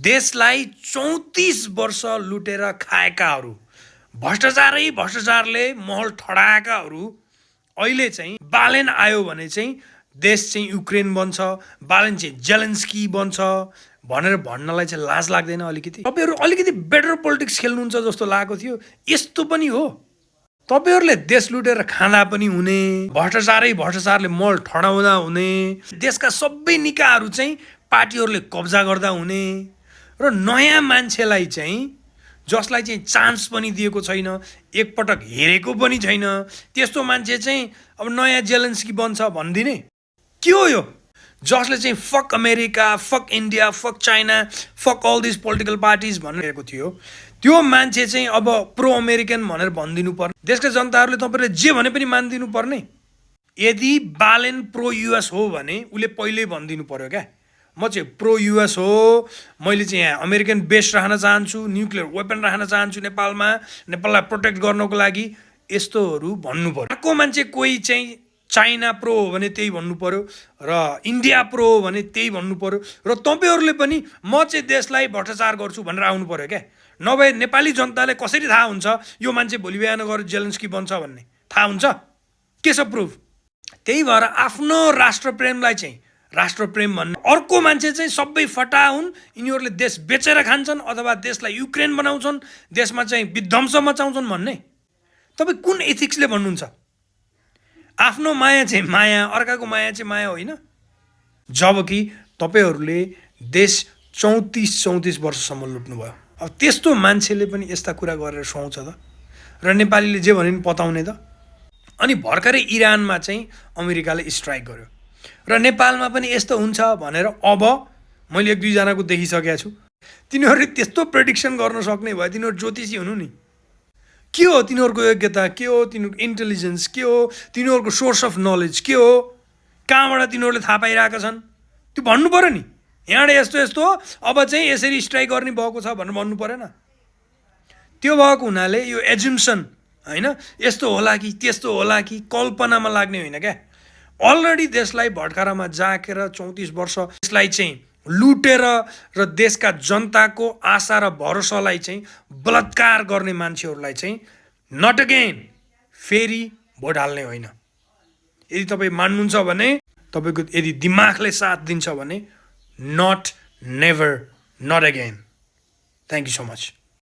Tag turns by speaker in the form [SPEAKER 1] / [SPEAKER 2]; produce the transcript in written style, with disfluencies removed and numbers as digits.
[SPEAKER 1] देशलाई 34 वर्ष लुटेर खाएकाहरू, भ्रष्टाचारले महल ठडाएकाहरू अहिले चाहिँ बालेन आयो भने चाहिँ देश चाहिँ युक्रेन बन्छ, बालेन चाहिँ जेलेन्स्की बन्छ भनेर भन्नलाई चाहिँ लाज लाग्दैन अलिकति? तपाईहरु अलिकति बेटर पोलिटिक्स खेल्नुहुन्छ जस्तो लागेको थियो। यस्तो पनि हो, तपाईहरुले देश लुटेर खाँदा पनि हुने, भ्रष्टाचारले महल ठडाउँदा हुने, देशका सबै निकायहरू चाहिँ पार्टीहरूले कब्जा गर्दा हुने र नयाँ मान्छेलाई चाहिँ जसलाई चाहिँ चान्स पनि दिएको छैन, एकपटक हेरेको पनि छैन, त्यस्तो मान्छे चाहिँ अब नयाँ जेलेन्स्की बन्छ भनिदिने के हो यो? जसले चाहिँ fuck America, fuck India, fuck China, fuck all this political parties भनेको थियो, त्यो मान्छे चाहिँ अब प्रो अमेरिकन भनेर भनिदिनु पर्ने। देशका जनताहरूले तपाईले जे भने पनि मानिदिनु पर्ने। यदि बालेन प्रो युएस हो भने उसले पहिल्यै भनिदिनु पर्यो क्या, म चाहिँ प्रो युएस हो, मैले चाहिँ यहाँ अमेरिकन बेस राख्न चाहन्छु, न्युक्लियर वेपन राख्न चाहन्छु नेपाललाई प्रोटेक्ट गर्नको लागि, यस्तोहरू भन्नु पर्यो। अर्को मान्छे कोही चाहिँ चाइना प्रो हो भने त्यही भन्नु पर्यो र इन्डिया प्रो हो भने त्यही भन्नु पर्यो र तपाईहरुले पनि म चाहिँ देशलाई भ्रष्टाचार गर्छु भनेर आउनु पर्यो क्या। नभए नेपाली जनताले कसरी थाहा हुन्छ यो मान्छे भोलि बिहान गएर जेलेन्स्की बन्छ भन्ने? थाहा हुन्छ? के छ प्रुफ? त्यही भएर आफ्नो राष्ट्रप्रेमलाई चाहिँ राष्ट्रप्रेम भन्ने, अर्को मान्छे चाहिँ सबै फटा हुन्, यिनीहरूले देश बेचेर खान्छन् अथवा देशलाई युक्रेन बनाउँछन्, देशमा चाहिँ विध्वंस मचाउँछन् भन्ने तपाई कुन एथिक्सले भन्नुहुन्छ? आफ्नो माया चाहिँ माया, अर्काको माया चाहिँ माया होइन। जबकि तपाईहरुले देश 34 वर्षसम्म लुट्नुभयो। अब त्यस्तो मान्छेले पनि यस्ता कुरा गरेर सुहाउँछ त? र नेपालीले जे भने पनि पताउने त? अनि भर्खरै इरानमा चाहिँ अमेरिकाले स्ट्राइक गर्यो र नेपालमा पनि यस्तो हुन्छ भनेर अब मैले एक दुई जनाको देखिसकेको छु। तिनीहरूले त्यस्तो प्रेडिक्सन गर्न सक्ने भए तिनीहरू ज्योतिषी हुनु नि। के हो तिनीहरूको योग्यता, के हो तिनीहरूको इन्टेलिजेन्स, के हो तिनीहरूको सोर्स अफ नलेज, के हो कहाँबाट तिनीहरूले थाहा पाइरहेका छन्, त्यो भन्नु पर्यो नि। यहाँबाट यस्तो यस्तो अब चाहिँ यसरी स्ट्राइक गर्ने भएको छ भनेर भन्नु परेन? त्यो भएको हुनाले यो एज्युम्सन होइन, यस्तो होला कि त्यस्तो होला कि कल्पनामा लाग्ने होइन क्या। अलरेडी देशलाई भटकारामा जाकेर 34 वर्ष देशलाई चाहिँ लुटेर र देशका जनताको आशा र भरोसालाई चाहिँ बलात्कार गर्ने मान्छेहरूलाई चाहिँ नट अगेन फेरि भोट हाल्ने होइन। यदि तपाईँ मान्नुहुन्छ भने, तपाईँको यदि दिमागले साथ दिन्छ भने, not never, not again. Thank you so much.